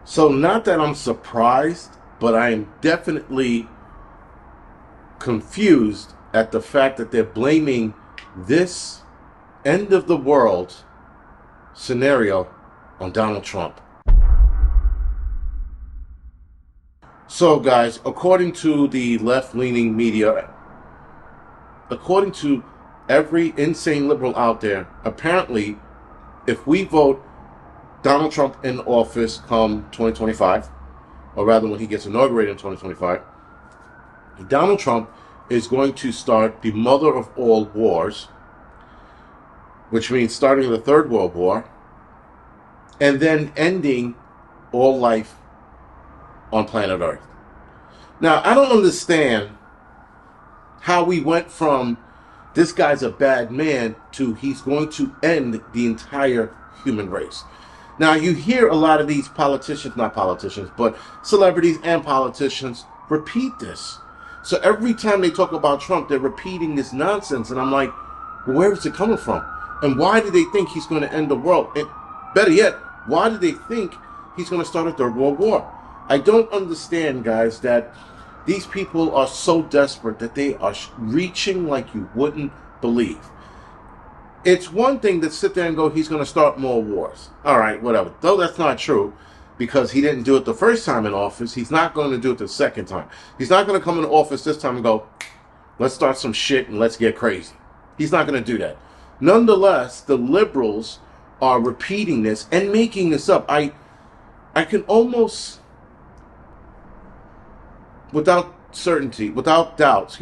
So, not that I'm surprised, but I am definitely confused at the fact that they're blaming this end of the world scenario on Donald Trump. So, guys, according to the left leaning media, according to every insane liberal out there, apparently, if we vote Donald Trump in office come 2025, or rather when he gets inaugurated in 2025, Donald Trump is going to start the mother of all wars, which means starting the Third World War, and then ending all life on planet Earth. Now, I don't understand how we went from this guy's a bad man to he's going to end the entire human race. Now, you hear a lot of these politicians, not politicians, but celebrities and politicians repeat this. So every time they talk about Trump, they're repeating this nonsense. And I'm like, well, where is it coming from? And why do they think he's going to end the world? And better yet, why do they think he's going to start a Third World War? I don't understand, guys, that these people are so desperate that they are reaching like you wouldn't believe. It's one thing to sit there and go, he's going to start more wars. All right, whatever. Though that's not true, because he didn't do it the first time in office, he's not going to do it the second time. He's not going to come into office this time and go, let's start some shit and let's get crazy. He's not going to do that. Nonetheless, the liberals are repeating this and making this up. I can almost, without certainty, without doubt,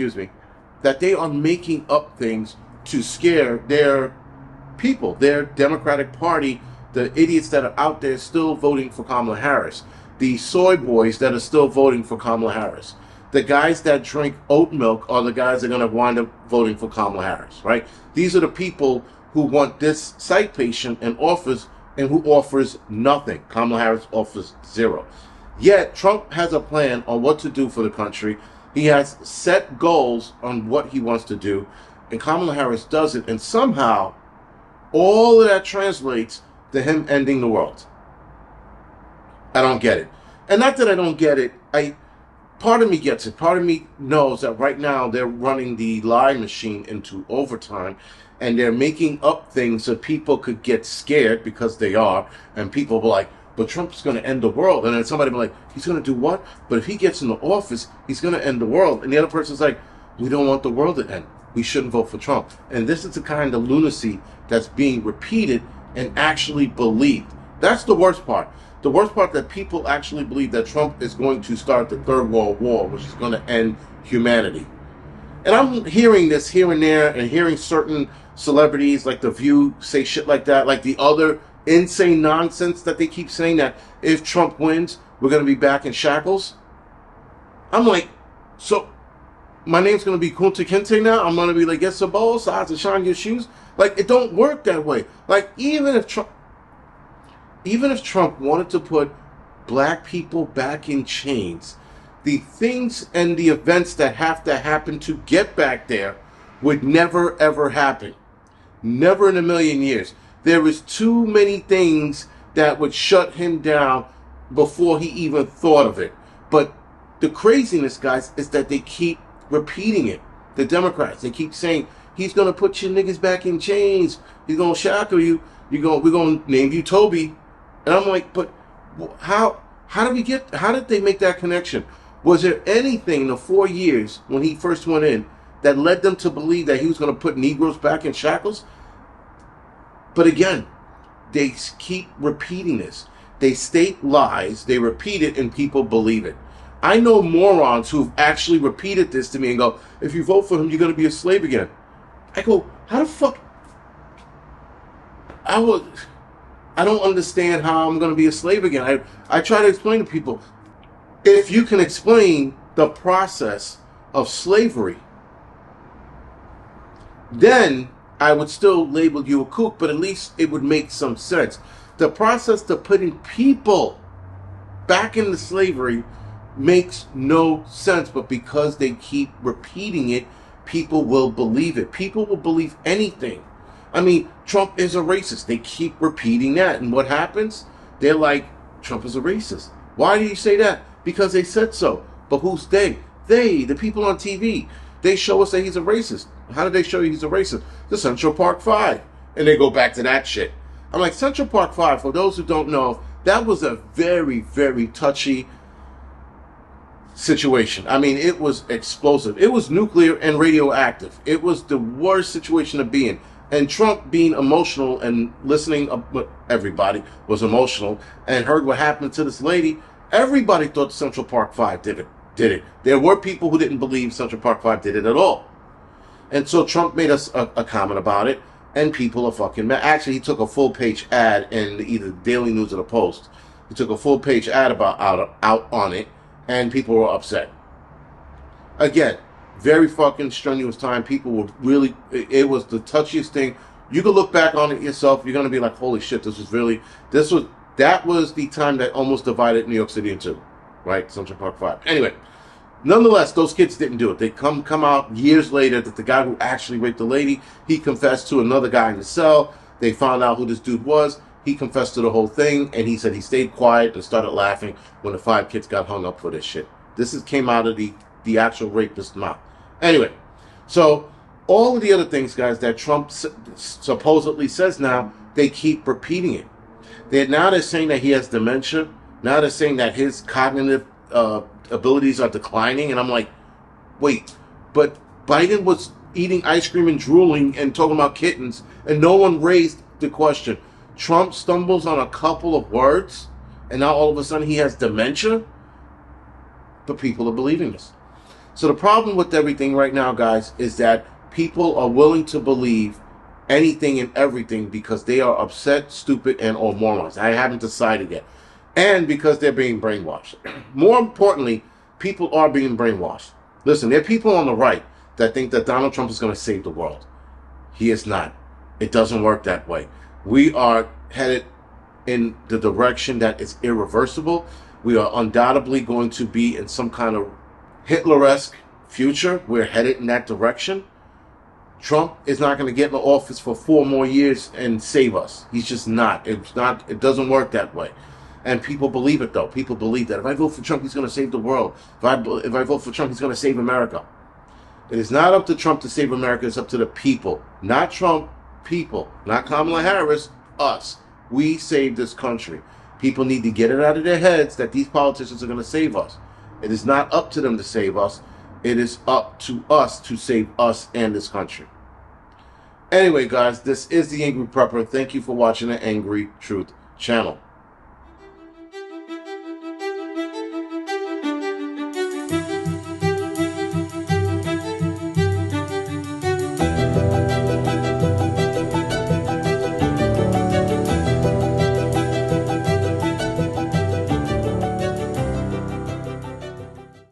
that they are making up things to scare their people, their Democratic Party, the idiots that are out there still voting for Kamala Harris, the soy boys that are still voting for Kamala Harris. The guys that drink oat milk are the guys that are going to wind up voting for Kamala Harris, right? These are the people who want this psych patient in office and who offers nothing. Kamala Harris offers zero. Yet, Trump has a plan on what to do for the country. He has set goals on what he wants to do, and Kamala Harris does it, and somehow all of that translates to him ending the world. I don't get it. And not that I don't get it, part of me gets it. Part of me knows that right now they're running the lie machine into overtime, and they're making up things so people could get scared, because they are, and people will be like, but Trump's going to end the world. And then somebody will be like, he's going to do what? But if he gets in the office, he's going to end the world. And the other person's like, we don't want the world to end. We shouldn't vote for Trump. And this is the kind of lunacy that's being repeated and actually believed. That's the worst part. The worst part, that people actually believe that Trump is going to start the Third World War, which is going to end humanity. And I'm hearing this here and there, and hearing certain celebrities like The View say shit like that, like the other insane nonsense that they keep saying, that if Trump wins, we're going to be back in shackles. I'm like, so my name's going to be Kunta Kinte now? I'm going to be like, get some balls, size and shine your shoes? Like, it don't work that way. Like, even if Trump wanted to put black people back in chains, the things and the events that have to happen to get back there would never, ever happen. Never in a million years. There is too many things that would shut him down before he even thought of it. But the craziness, guys, is that they keep repeating it. The Democrats, they keep saying, he's going to put your niggas back in chains. He's going to shackle you. We're going to name you Toby. And I'm like, but how did they make that connection? Was there anything in the 4 years when he first went in that led them to believe that he was going to put Negroes back in shackles? But again, they keep repeating this. They state lies, they repeat it, and people believe it. I know morons who've actually repeated this to me and go, if you vote for him, you're going to be a slave again. I go, how the fuck? I don't understand how I'm going to be a slave again. I try to explain to people, if you can explain the process of slavery, then I would still label you a kook, but at least it would make some sense. The process to putting people back into slavery makes no sense, but because they keep repeating it, people will believe it. People will believe anything. I mean, Trump is a racist. They keep repeating that. And what happens? They're like, Trump is a racist. Why do you say that? Because they said so. But who's they? They, the people on TV. They show us that he's a racist. How did they show you he's a racist? The Central Park Five. And they go back to that shit. I'm like, Central Park Five, for those who don't know, that was a very, very touchy situation. I mean, it was explosive. It was nuclear and radioactive. It was the worst situation to be in. And Trump being emotional and listening, everybody was emotional and heard what happened to this lady. Everybody thought Central Park Five did it. There were people who didn't believe Central Park Five did it at all. And so Trump made us a comment about it, and people are fucking mad. Actually, he took a full-page ad in either the Daily News or the Post. He took a full-page ad out on it, and people were upset. Again, very fucking strenuous time. People were really, it was the touchiest thing. You can look back on it yourself. You're going to be like, holy shit, that was the time that almost divided New York City in two, right? Central Park 5. Anyway, nonetheless, those kids didn't do it. They come out years later that the guy who actually raped the lady, he confessed to another guy in the cell. They found out who this dude was. He confessed to the whole thing, and he said he stayed quiet and started laughing when the 5 kids got hung up for this shit. This came out of the actual rapist's mouth. Anyway, so all of the other things, guys, that Trump supposedly says now, they keep repeating it. Now they're saying that he has dementia. Now they're saying that his cognitive abilities are declining. And I'm like, wait, but Biden was eating ice cream and drooling and talking about kittens, and no one raised the question. Trump stumbles on a couple of words, and now all of a sudden he has dementia? But people are believing this. So the problem with everything right now, guys, is that people are willing to believe anything and everything because they are upset, stupid, and or morons. I haven't decided yet. And because they're being brainwashed. More importantly, people are being brainwashed. Listen, there are people on the right that think that Donald Trump is going to save the world. He is not. It doesn't work that way. We are headed in the direction that is irreversible. We are undoubtedly going to be in some kind of Hitler-esque future. We're headed in that direction. Trump is not going to get in the office for 4 more years and save us. He's just not. It doesn't work that way. And people believe it, though. People believe that if I vote for Trump, he's going to save the world. If I vote for Trump, he's going to save America. It is not up to Trump to save America. It's up to the people. Not Trump, people. Not Kamala Harris, us. We save this country. People need to get it out of their heads that these politicians are going to save us. It is not up to them to save us. It is up to us to save us and this country. Anyway, guys, this is The Angry Prepper. Thank you for watching the Angry Truth channel.